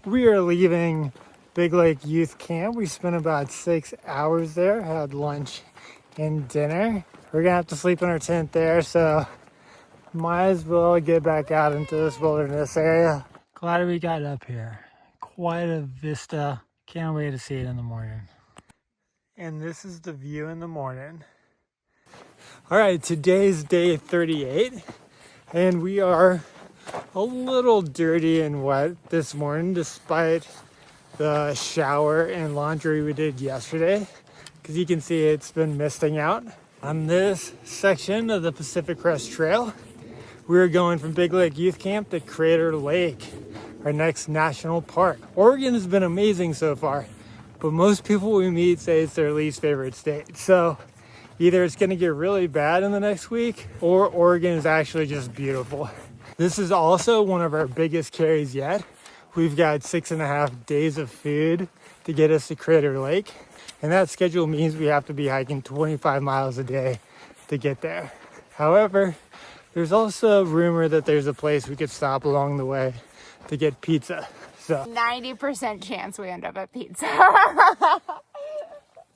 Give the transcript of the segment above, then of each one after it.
We are leaving Big Lake Youth Camp. We spent about 6 hours there, had lunch and dinner. We're gonna have to sleep in our tent there, so might as well get back out into this wilderness area. Glad we got up here. Quite a vista. Can't wait to see it in the morning. And this is the view in the morning. All right, today's day 38, and we are a little dirty and wet this morning despite the shower and laundry we did yesterday, because you can see it's been misting out. On this section of the Pacific Crest Trail, we're going from Big Lake Youth Camp to Crater Lake, our next national park. Oregon has been amazing so far, but most people we meet say it's their least favorite state. So either it's gonna get really bad in the next week, or Oregon is actually just beautiful. This is also one of our biggest carries yet. We've got 6.5 days of food to get us to Crater Lake. And that schedule means we have to be hiking 25 miles a day to get there. However, there's also a rumor that there's a place we could stop along the way to get pizza. So 90% chance we end up at pizza.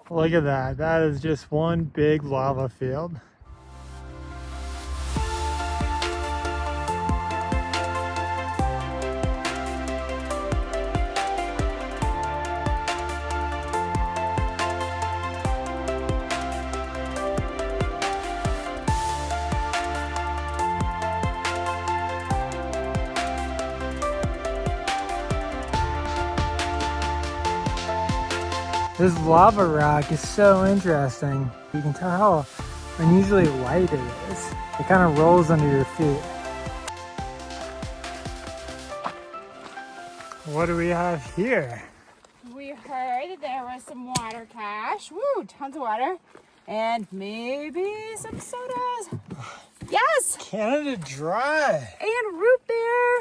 look at that. That is just one big lava field. This lava rock is so interesting. You can tell how unusually light it is. It kind of rolls under your feet. What do we have here? We heard there was some water cache. Woo, tons of water. And maybe some sodas. Yes! Canada Dry! And root beer.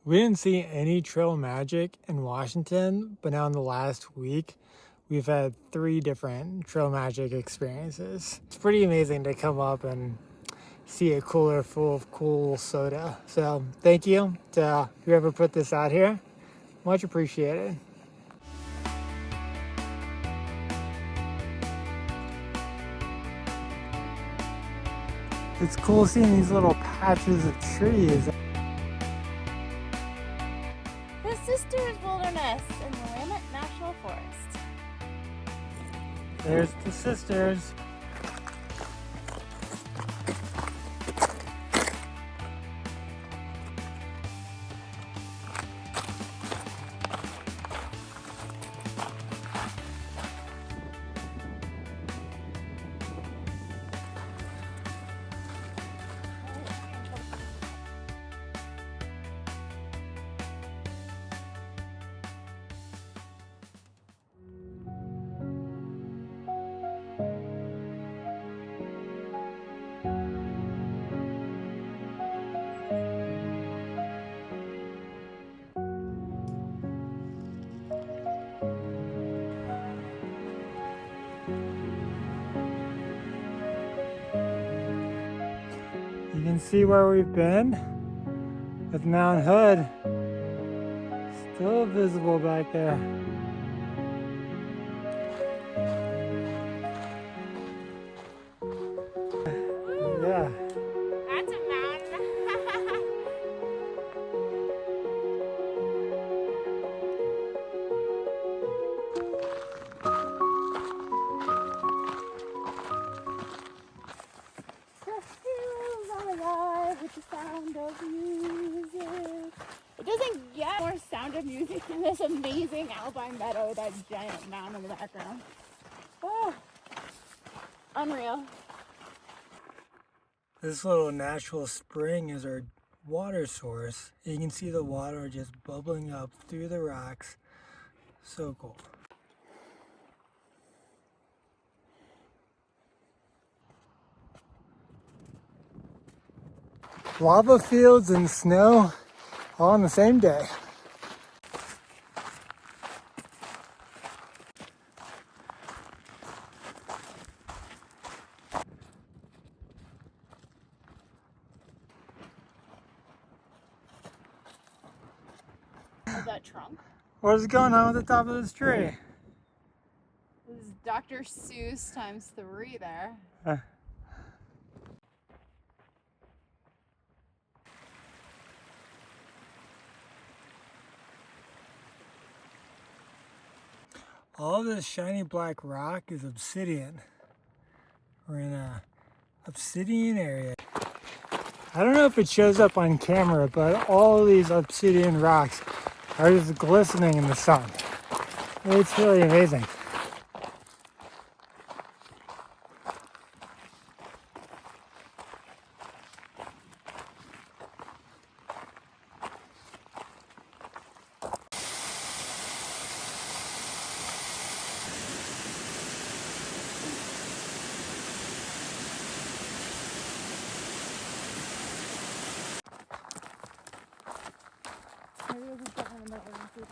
We didn't see any trail magic in Washington, but now in the last week, we've had 3 different trail magic experiences. It's pretty amazing to come up and see a cooler full of cool soda. So thank you to whoever put this out here. Much appreciated. It's cool seeing these little patches of trees. The Sisters Wilderness in the Willamette National Forest. There's the Sisters. You can see where we've been with Mount Hood still visible back there. Yeah. That's a mountain. With the sound of music. It doesn't get more sound of music than this amazing alpine meadow with that giant mountain in the background. Oh, unreal. This little natural spring is our water source. You can see the water just bubbling up through the rocks. So cool. Lava fields and snow all on the same day. of that trunk. What is going on with the top of this tree? This is Dr. Seuss times 3 there. All this shiny black rock is obsidian. We're in a obsidian area. I don't know if it shows up on camera, but all these obsidian rocks are just glistening in the sun. It's really amazing. Maybe we'll just get one of those and see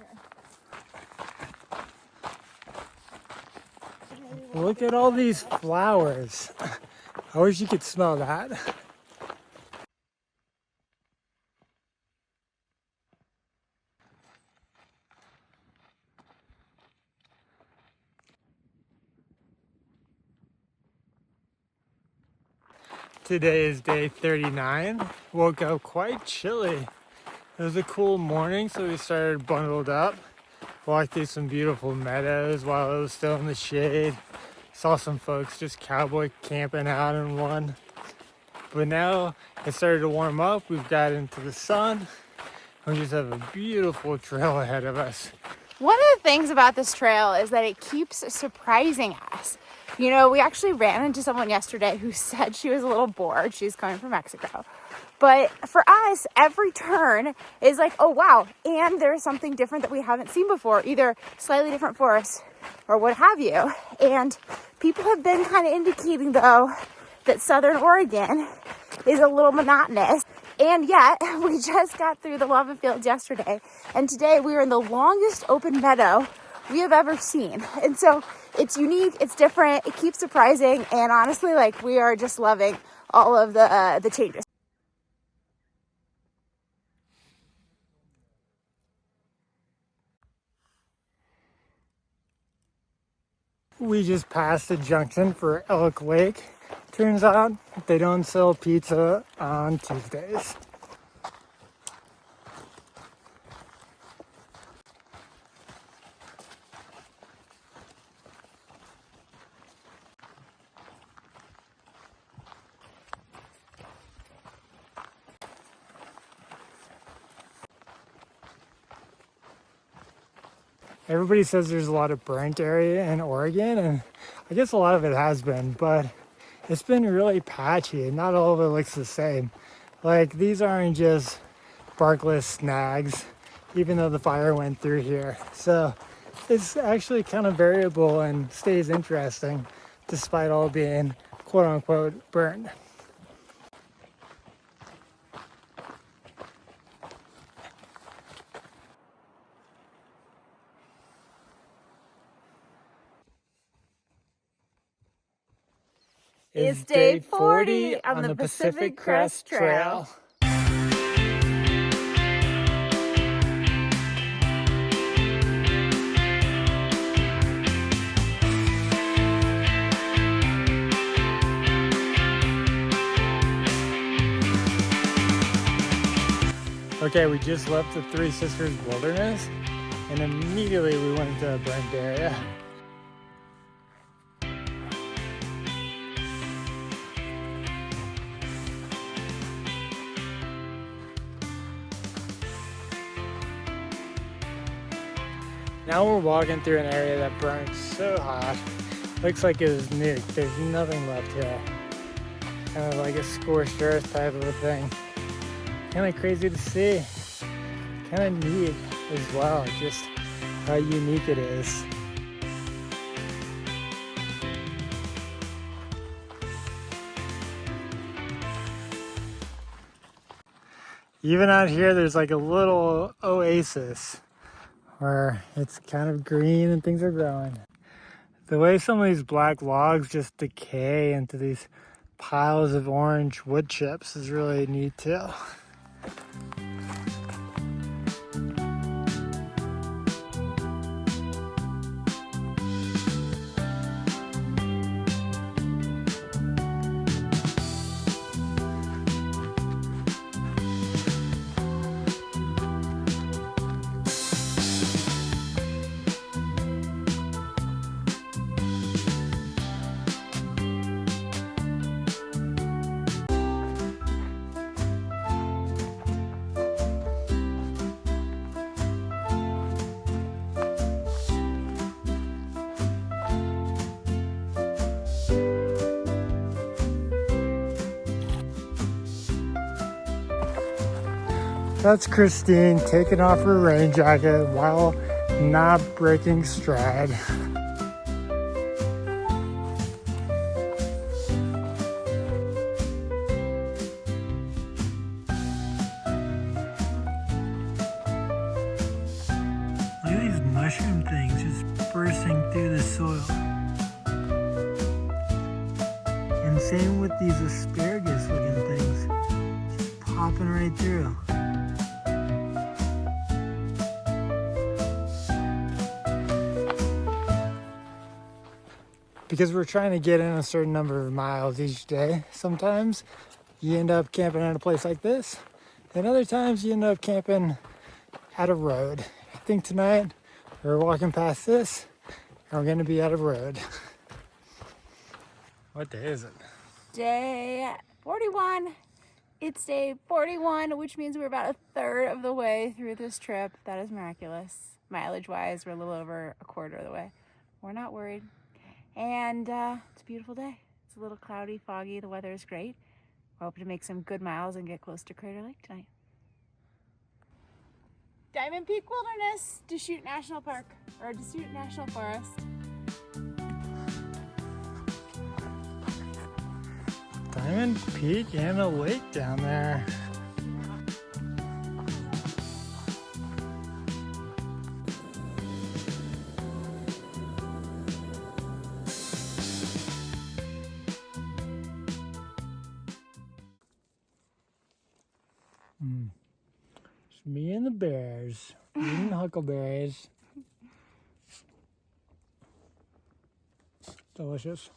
here. Look at all these flowers. I wish you could smell that. Today is day 39. Woke up quite chilly. It was a cool morning, so we started bundled up. Walked through some beautiful meadows while it was still in the shade. Saw some folks just cowboy camping out in one. But now it started to warm up. We've got into the sun. We just have a beautiful trail ahead of us. One of the things about this trail is that it keeps surprising us. You know, we actually ran into someone yesterday who said she was a little bored. She's coming from Mexico. But for us, every turn is like, oh, wow. And there's something different that we haven't seen before, either slightly different for us or what have you. And people have been kind of indicating, though, that Southern Oregon is a little monotonous. And yet, we just got through the lava fields yesterday. And today we are in the longest open meadow we have ever seen. And so it's unique, it's different, it keeps surprising. And honestly, like, we are just loving all of the changes. We just passed the junction for Elk Lake. Turns out they don't sell pizza on Tuesdays. Everybody says there's a lot of burnt area in Oregon, and I guess a lot of it has been, but it's been really patchy and not all of it looks the same. Like, these aren't just barkless snags, even though the fire went through here. So it's actually kind of variable and stays interesting despite all being quote unquote burnt. It's day 40 on the Pacific Crest Trail. Okay, we just left the Three Sisters Wilderness and immediately we went into a burnt area. Now we're walking through an area that burned so hot. Looks like it was nuked. There's nothing left here. Kind of like a scorched earth type of a thing. Kind of crazy to see. Kind of neat as well, just how unique it is. Even out here, there's like a little oasis where it's kind of green and things are growing. The way some of these black logs just decay into these piles of orange wood chips is really neat too. That's Christine taking off her rain jacket while not breaking stride. Look at these mushroom things just bursting through the soil. And same with these asparagus looking things, just popping right through. Because we're trying to get in a certain number of miles each day, sometimes you end up camping at a place like this, and other times you end up camping at a road. I think tonight we're walking past this, and we're gonna be at a road. What day is it? Day 41. It's day 41, which means we're about a third of the way through this trip. That is miraculous. Mileage-wise, we're a little over a quarter of the way. We're not worried. And it's a beautiful day. It's a little cloudy, foggy. The weather is great. We're hoping to make some good miles and get close to Crater Lake tonight. Diamond Peak Wilderness, Deschutes National Park, or Deschutes National Forest. Diamond Peak and a lake down there. It's me and the bears eating huckleberries. Delicious.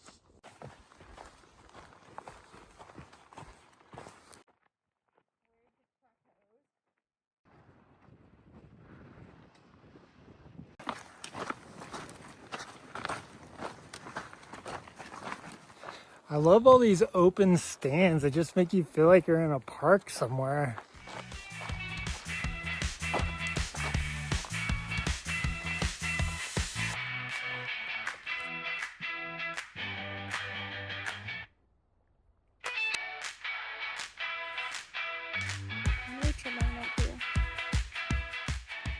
I love all these open stands. They just make you feel like you're in a park somewhere.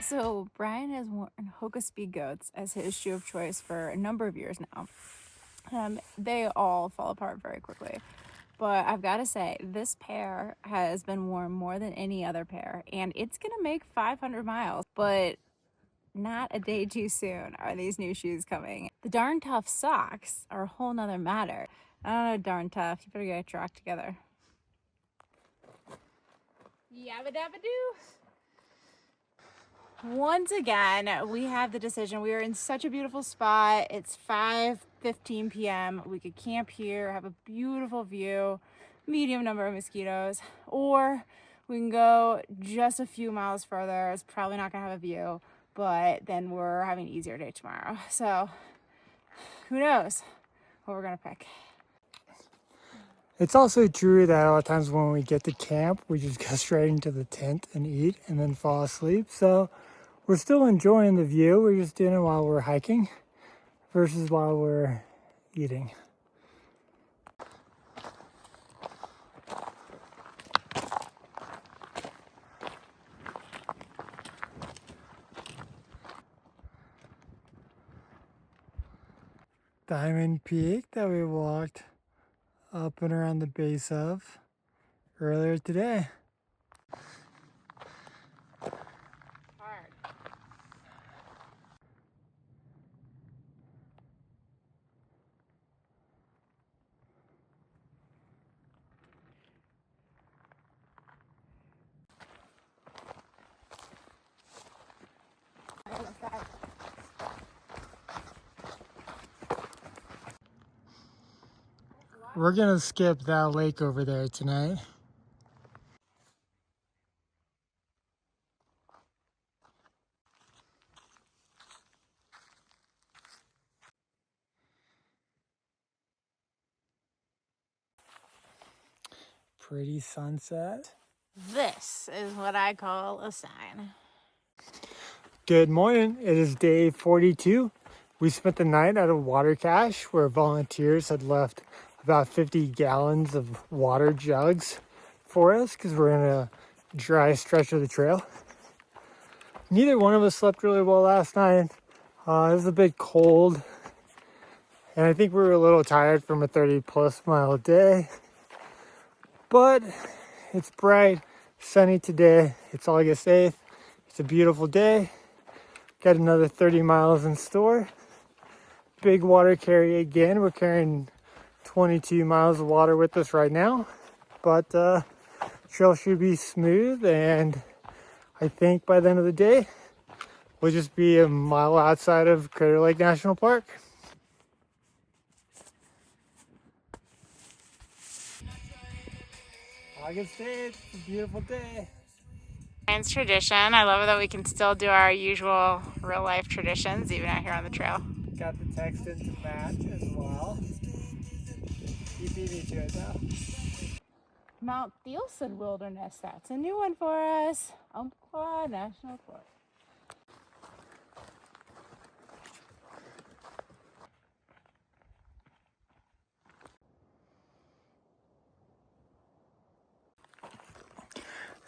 So Brian has worn Hoka Speed Goats as his shoe of choice for a number of years now. They all fall apart very quickly. But I've got to say, this pair has been worn more than any other pair. And it's going to make 500 miles. But not a day too soon are these new shoes coming. The Darn Tough socks are a whole nother matter. I don't know, Darn Tough. You better get your act together. Yabba dabba doo. Once again, we have the decision. We are in such a beautiful spot. It's 5:15 p.m. We could camp here, have a beautiful view, medium number of mosquitoes, or we can go just a few miles further. It's probably not gonna have a view, but then we're having an easier day tomorrow. So who knows what we're gonna pick. It's also true that a lot of times when we get to camp, we just go straight into the tent and eat and then fall asleep. So we're still enjoying the view. We're just doing it while we're hiking versus while we're eating. Diamond Peak that we walked up and around the base of earlier today. We're gonna skip that lake over there tonight. Pretty sunset. This is what I call a sign. Good morning. It is day 42. We spent the night at a water cache where volunteers had left about 50 gallons of water jugs for us because we're in a dry stretch of the trail. Neither one of us slept really well last night. It was a bit cold, and I think we were a little tired from a 30+ mile day. But it's bright, sunny today. It's August 8th. It's a beautiful day. Got another 30 miles in store. Big water carry again. We're carrying 22 miles of water with us right now. But trail should be smooth, and I think by the end of the day, we'll just be a mile outside of Crater Lake National Park. August 8th, it's a beautiful day. Science tradition. I love it that we can still do our usual real life traditions even out here on the trail. Got the text into match as well. You beat me to it though. Mount Thielsen Wilderness. That's a new one for us. Umpqua National Park.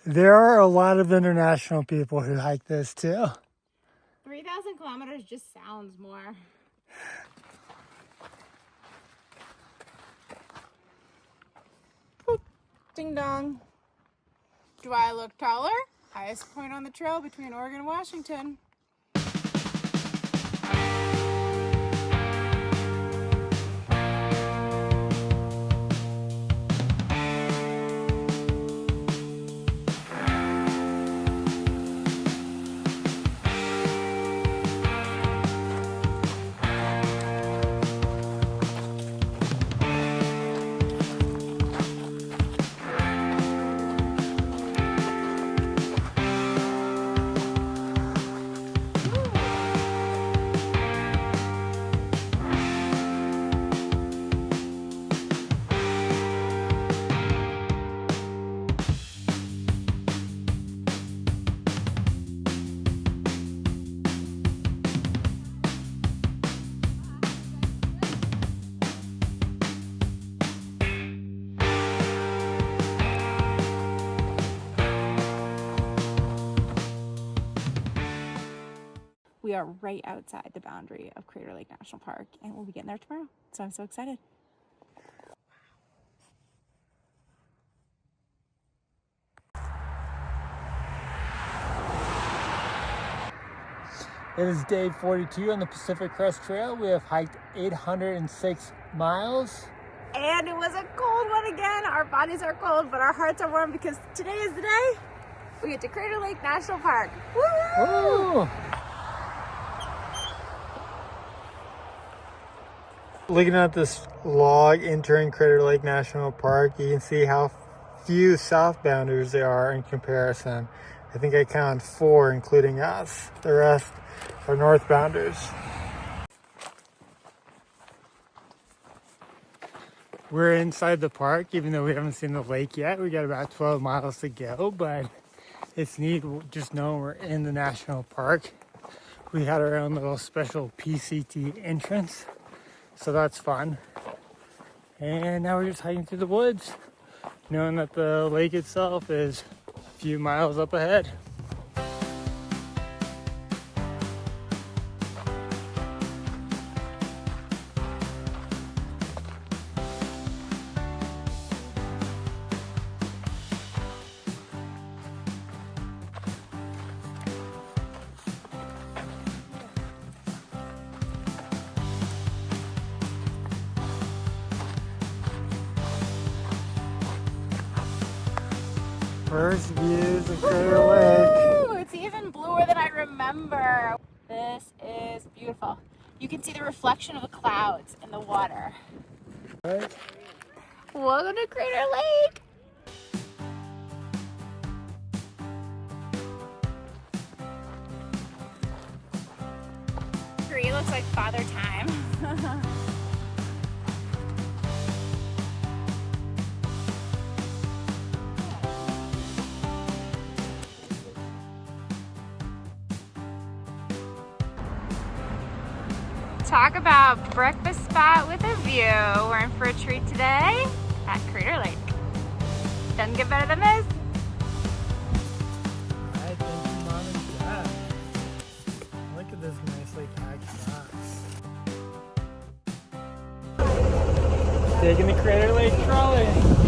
There are a lot of international people who hike this too. 3,000 kilometers just sounds more. Boop. Ding dong. Do I look taller? Highest point on the trail between Oregon and Washington. We are right outside the boundary of Crater Lake National Park, and we'll be getting there tomorrow. So I'm so excited. It is day 42 on the Pacific Crest Trail. We have hiked 806 miles. And it was a cold one again. Our bodies are cold, but our hearts are warm because today is the day we get to Crater Lake National Park. Woo! Ooh. Looking at this log entering Crater Lake National Park, you can see how few southbounders there are in comparison. I think I counted 4, including us. The rest are northbounders. We're inside the park, even though we haven't seen the lake yet. We got about 12 miles to go, but it's neat just knowing we're in the national park. We had our own little special PCT entrance, so that's fun. And now we're just hiking through the woods, knowing that the lake itself is a few miles up ahead. First views of Crater Lake. Ooh, it's even bluer than I remember. This is beautiful. You can see the reflection of the clouds in the water. Right. Welcome to Crater Lake. Tree looks like Father Time. Talk about breakfast spot with a view. We're in for a treat today at Crater Lake. Doesn't get better than this. taking the Crater Lake trolley.